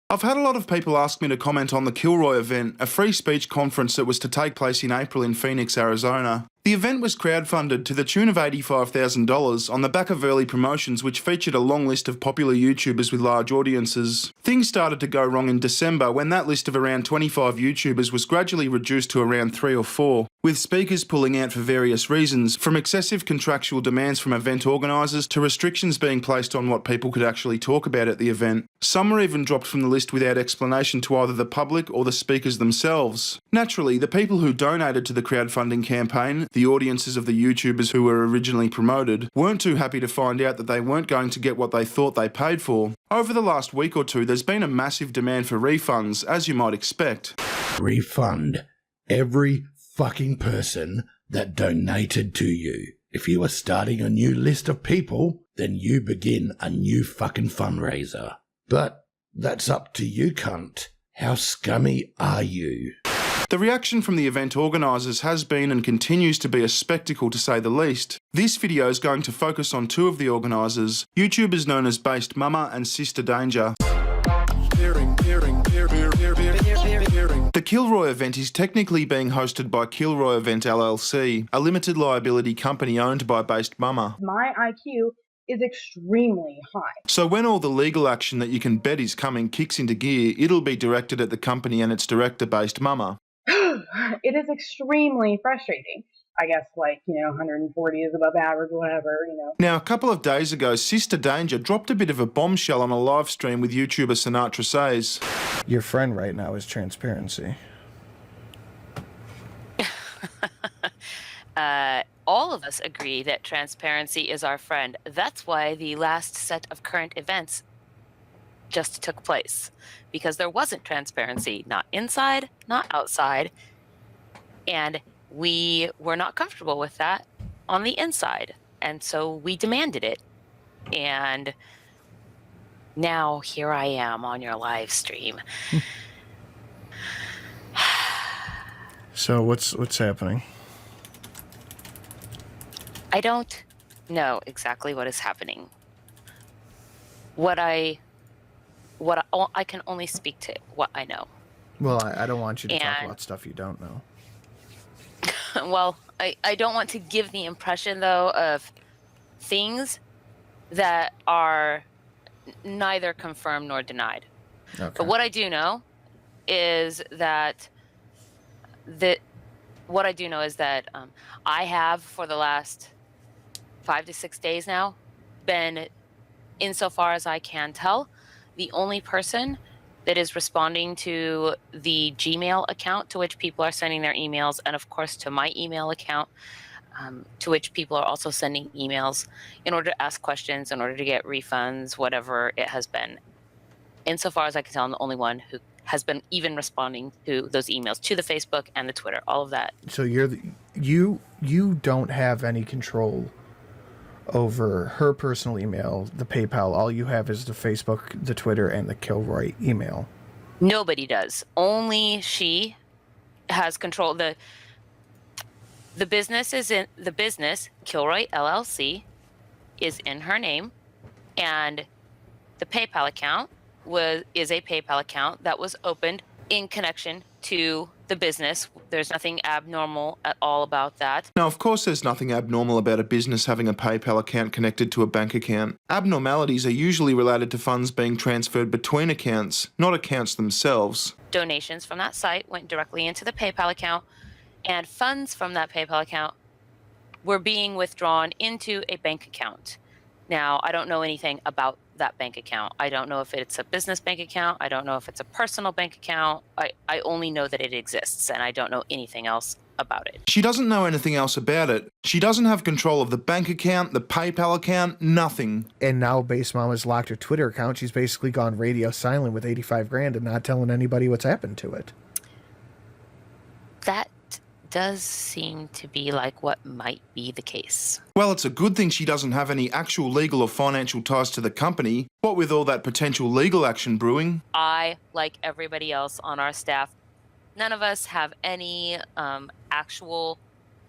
I've had a lot of people ask me to comment on the Kilroy event, a free speech conference that was to take place in April in Phoenix, Arizona. The event was crowdfunded to the tune of $85,000 on the back of early promotions which featured a long list of popular YouTubers with large audiences. Things started to go wrong in December when that list of around 25 YouTubers was gradually reduced to around 3 or 4, with speakers pulling out for various reasons, from excessive contractual demands from event organisers to restrictions being placed on what people could actually talk about at the event. Some were even dropped from the list without explanation to either the public or the speakers themselves. Naturally, the people who donated to the crowdfunding campaign, the audiences of the YouTubers who were originally promoted, weren't too happy to find out that they weren't going to get what they thought they paid for. Over the last week or two, there's been a massive demand for refunds, as you might expect. Refund every fucking person that donated to you. If you are starting a new list of people, then you begin a new fucking fundraiser. But that's up to you, cunt. How scummy are you? The reaction from the event organisers has been and continues to be a spectacle to say the least. This video is going to focus on two of the organisers, YouTubers known as BasedMama and SisterDanger. The Kilroy event is technically being hosted by Kilroy Event LLC, a limited liability company owned by BasedMama. My IQ is extremely high. So when all the legal action that you can bet is coming kicks into gear, it'll be directed at the company and its director, BasedMama. It is extremely frustrating. I guess 140 is above average, whatever, Now, a couple of days ago, SisterDanger dropped a bit of a bombshell on a live stream with YouTuber Sinatra Says. Your friend right now is transparency. All of us agree that transparency is our friend. That's why the last set of current events just took place. Because there wasn't transparency, not inside, not outside. And we were not comfortable with that on the inside. And so we demanded it. And now here I am on your live stream. So what's happening? I don't know exactly what is happening. I can only speak to what I know. Well, I don't want you to talk about stuff you don't know. Well, I don't want to give the impression, though, of things that are neither confirmed nor denied. Okay. But what I do know is that I have, for the last 5 to 6 days now, been, insofar as I can tell, the only person that is responding to the Gmail account to which people are sending their emails, and of course to my email account, to which people are also sending emails in order to ask questions, in order to get refunds, whatever it has been. Insofar as I can tell, I'm the only one who has been even responding to those emails, to the Facebook and the Twitter, all of that. So you don't have any control over her personal email, the PayPal. All you have is the Facebook, the Twitter, and the Kilroy email. Nobody does. Only she has control. The business is in the business. Kilroy LLC is in her name, and the PayPal account is a PayPal account that was opened in connection to the business. There's nothing abnormal at all about that. Now, of course, there's nothing abnormal about a business having a PayPal account connected to a bank account. Abnormalities are usually related to funds being transferred between accounts, not accounts themselves. Donations from that site went directly into the PayPal account, and funds from that PayPal account were being withdrawn into a bank account. Now, I don't know anything about that bank account. I don't know if it's a business bank account. I don't know if it's a personal bank account. I only know that it exists, and I don't know anything else about it. She doesn't know anything else about it. She doesn't have control of the bank account, the PayPal account, nothing. And now BasedMama's locked her Twitter account. She's basically gone radio silent with 85 grand and not telling anybody what's happened to it. That does seem to be like what might be the case. Well, it's a good thing she doesn't have any actual legal or financial ties to the company. What with all that potential legal action brewing? I, like everybody else on our staff, none of us have any actual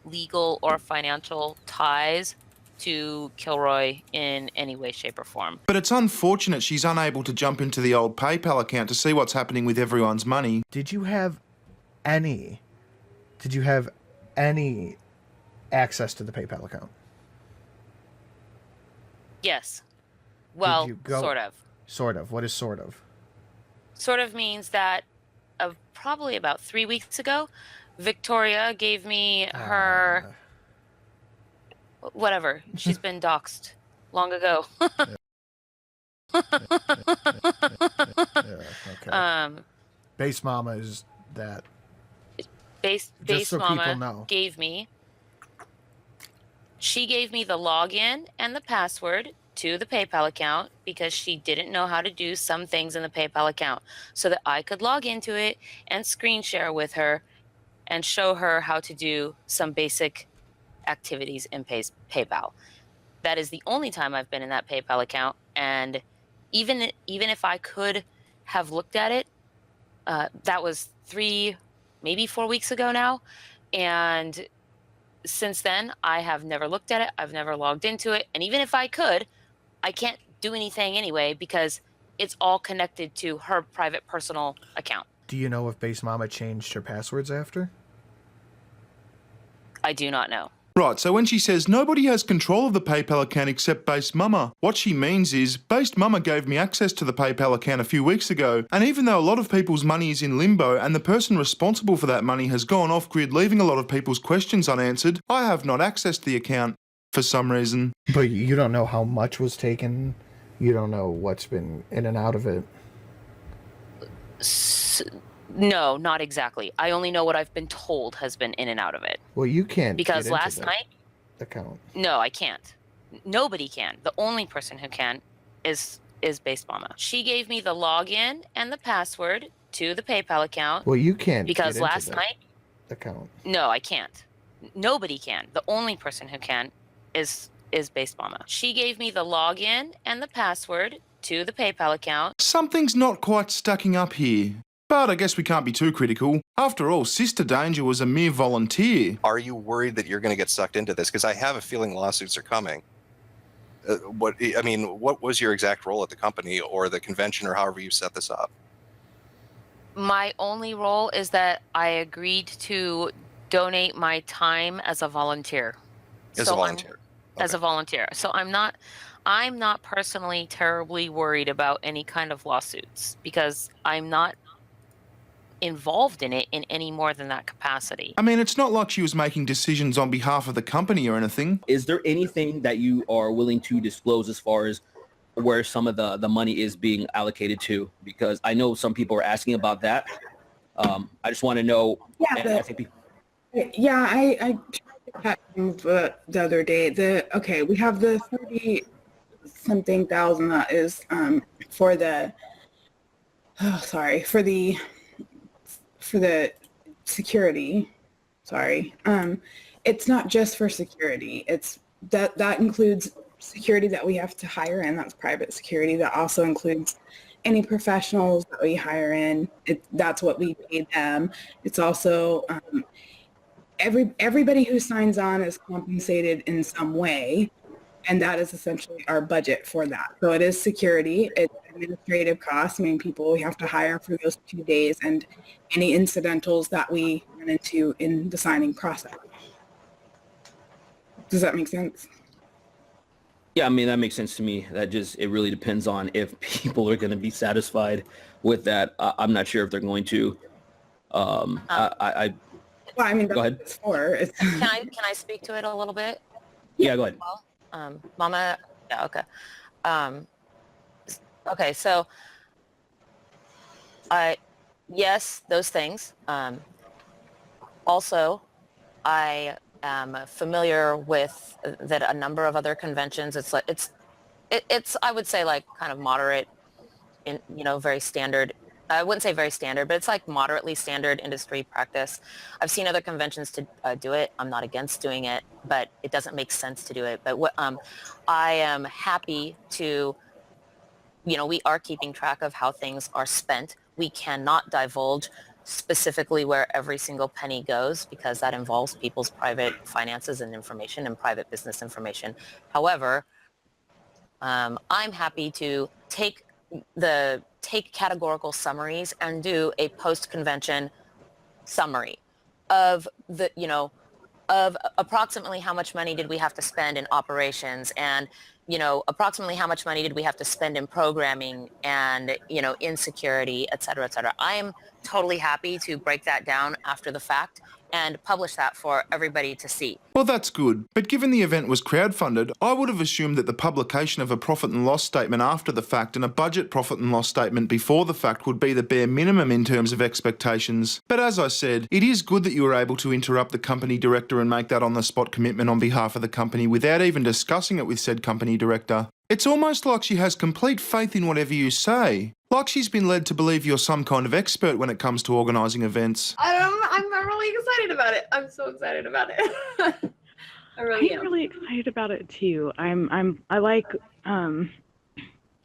legal or financial ties to Kilroy in any way, shape, or form. But it's unfortunate she's unable to jump into the old PayPal account to see what's happening with everyone's money. Did you have any access to the PayPal account? Yes. Well, Did you go- sort of. Sort of. What is sort of? Sort of means that probably about 3 weeks ago, Victoria gave me her... Whatever. She's been doxxed long ago. Okay. BasedMama is that. BasedMama gave me... She gave me the login and the password to the PayPal account because she didn't know how to do some things in the PayPal account so that I could log into it and screen share with her and show her how to do some basic activities in PayPal. That is the only time I've been in that PayPal account, and even if I could have looked at it, that was 3, maybe 4 weeks ago now, and since then I have never looked at it. I've never logged into it, and even if I could, I can't do anything anyway because it's all connected to her private personal account. Do you know if BasedMama changed her passwords after? I do not know. Right, so when she says nobody has control of the PayPal account except BasedMama, what she means is BasedMama gave me access to the PayPal account a few weeks ago, and even though a lot of people's money is in limbo and the person responsible for that money has gone off-grid leaving a lot of people's questions unanswered, I have not accessed the account for some reason. But you don't know how much was taken? You don't know what's been in and out of it? No, not exactly. I only know what I've been told has been in and out of it. Well, you can't because get into last the night account. No, I can't. Nobody can. The only person who can is BasedMama. She gave me the login and the password to the PayPal account. Well, you can't because get last into night account. No, I can't. Nobody can. The only person who can is BasedMama. She gave me the login and the password to the PayPal account. Something's not quite stacking up here. But I guess we can't be too critical. After all, SisterDanger was a mere volunteer. Are you worried that you're going to get sucked into this? Because I have a feeling lawsuits are coming. What was your exact role at the company or the convention or however you set this up? My only role is that I agreed to donate my time as a volunteer. As a volunteer. As a volunteer. So I'm not personally terribly worried about any kind of lawsuits because I'm not involved in it in any more than that capacity. I mean, it's not like she was making decisions on behalf of the company or anything. Is there anything that you are willing to disclose as far as where some of the money is being allocated to? Because I know some people are asking about that. I just want to know. Yeah, I tried to the other day. We have the 30-something thousand that is for the security. Sorry. It's not just for security. It's that includes security that we have to hire in. That's private security. That also includes any professionals that we hire in. That's what we pay them. It's also everybody who signs on is compensated in some way, and that is essentially our budget for that. So it is security, it's administrative costs, people we have to hire for those 2 days, and any incidentals that we run into in the signing process. Does that make sense? Yeah, that makes sense to me. It really depends on if people are going to be satisfied with that. I'm not sure if they're going to. Go ahead. Can I speak to it a little bit? Yeah, go ahead. Mama, yeah, okay. Okay, so yes, those things. Also, I am familiar with that a number of other conventions. It's I would say like kind of moderate, very standard. I wouldn't say very standard, but it's like moderately standard industry practice. I've seen other conventions to do it. I'm not against doing it, but it doesn't make sense to do it. But I am happy to, we are keeping track of how things are spent. We cannot divulge specifically where every single penny goes, because that involves people's private finances and information and private business information. However, I'm happy to take categorical summaries and do a post-convention summary of the, of approximately how much money did we have to spend in operations, and approximately how much money did we have to spend in programming and in security, et cetera, et cetera. I am totally happy to break that down after the fact and publish that for everybody to see. Well, that's good, but given the event was crowdfunded, I would have assumed that the publication of a profit and loss statement after the fact and a budget profit and loss statement before the fact would be the bare minimum in terms of expectations. But as I said, it is good that you were able to interrupt the company director and make that on-the-spot commitment on behalf of the company without even discussing it with said company director. It's almost like she has complete faith in whatever you say. Like she's been led to believe you're some kind of expert when it comes to organising events. I'm really excited about it. I'm so excited about it. I really am. I'm really excited about it too. I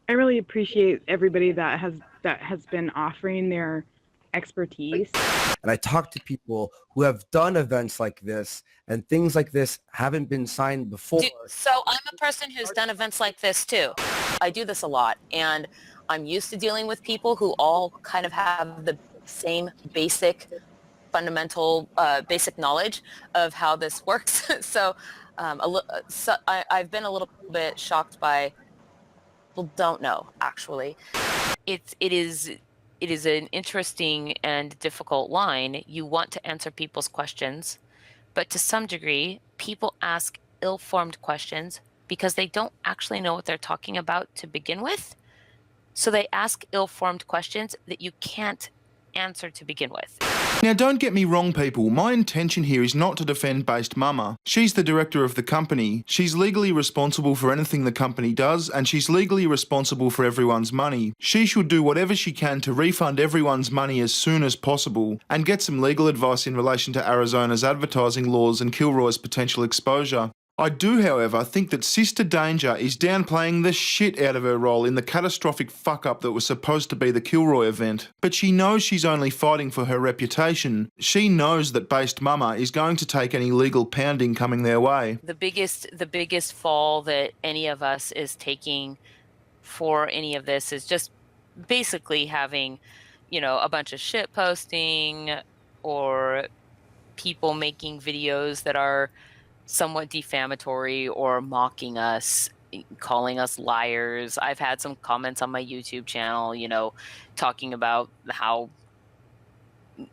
really appreciate everybody that has been offering their expertise. And I talk to people who have done events like this, and things like this haven't been signed before. So I'm a person who's done events like this too. I do this a lot, and I'm used to dealing with people who all kind of have the same basic, fundamental, basic knowledge of how this works. So, I've been a little bit shocked by people don't know, actually. It is an interesting and difficult line. You want to answer people's questions, but to some degree, people ask ill-formed questions because they don't actually know what they're talking about to begin with. So they ask ill-formed questions that you can't answer to begin with. Now, don't get me wrong, people. My intention here is not to defend BasedMama. She's the director of the company. She's legally responsible for anything the company does, and she's legally responsible for everyone's money. She should do whatever she can to refund everyone's money as soon as possible, and get some legal advice in relation to Arizona's advertising laws and Kilroy's potential exposure. I do, however, think that SisterDanger is downplaying the shit out of her role in the catastrophic fuck-up that was supposed to be the Kilroy event. But she knows she's only fighting for her reputation. She knows that BasedMama is going to take any legal pounding coming their way. The biggest fall that any of us is taking for any of this is just basically having, a bunch of shit posting or people making videos that are somewhat defamatory or mocking us, calling us liars. I've had some comments on my YouTube channel, talking about how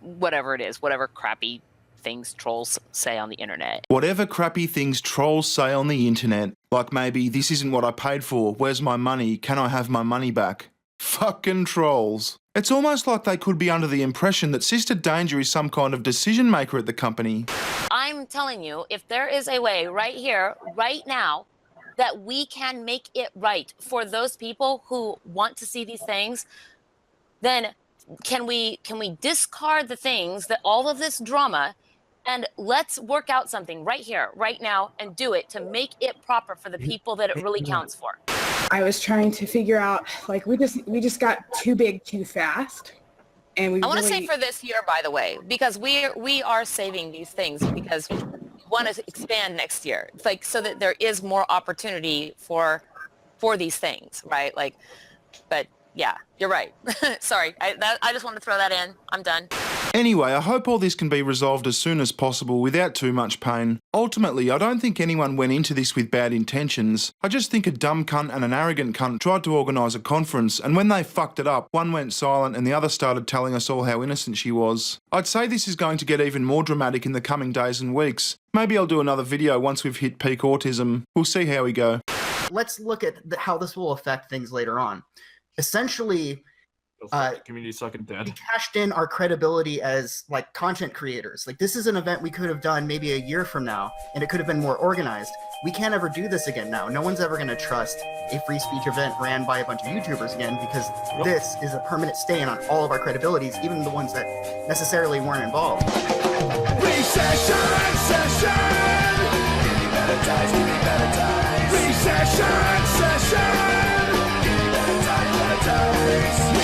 whatever it is, whatever crappy things trolls say on the internet. Whatever crappy things trolls say on the internet, like maybe this isn't what I paid for, where's my money, can I have my money back? Fucking trolls. It's almost like they could be under the impression that SisterDanger is some kind of decision maker at the company. I'm telling you, if there is a way right here, right now, that we can make it right for those people who want to see these things, then can we discard the things, that all of this drama, and let's work out something right here, right now, and do it to make it proper for the people that it really counts for. I was trying to figure out, we just got too big too fast. And I want to say for this year, by the way, because we are saving these things because we want to expand next year. It's so that there is more opportunity for these things, right? But yeah, you're right. Sorry, I just want to throw that in. I'm done. Anyway, I hope all this can be resolved as soon as possible without too much pain. Ultimately, I don't think anyone went into this with bad intentions. I just think a dumb cunt and an arrogant cunt tried to organise a conference, and when they fucked it up, one went silent and the other started telling us all how innocent she was. I'd say this is going to get even more dramatic in the coming days and weeks. Maybe I'll do another video once we've hit peak autism. We'll see how we go. Let's look at how this will affect things later on. Essentially, community sucking dead. We cashed in our credibility as content creators. This is an event we could have done maybe a year from now, and it could have been more organized. We can't ever do this again now. No one's ever going to trust a free speech event ran by a bunch of YouTubers again, because this is a permanent stain on all of our credibilities, even the ones that necessarily weren't involved. Recession, give me better times. Recession, give me better times.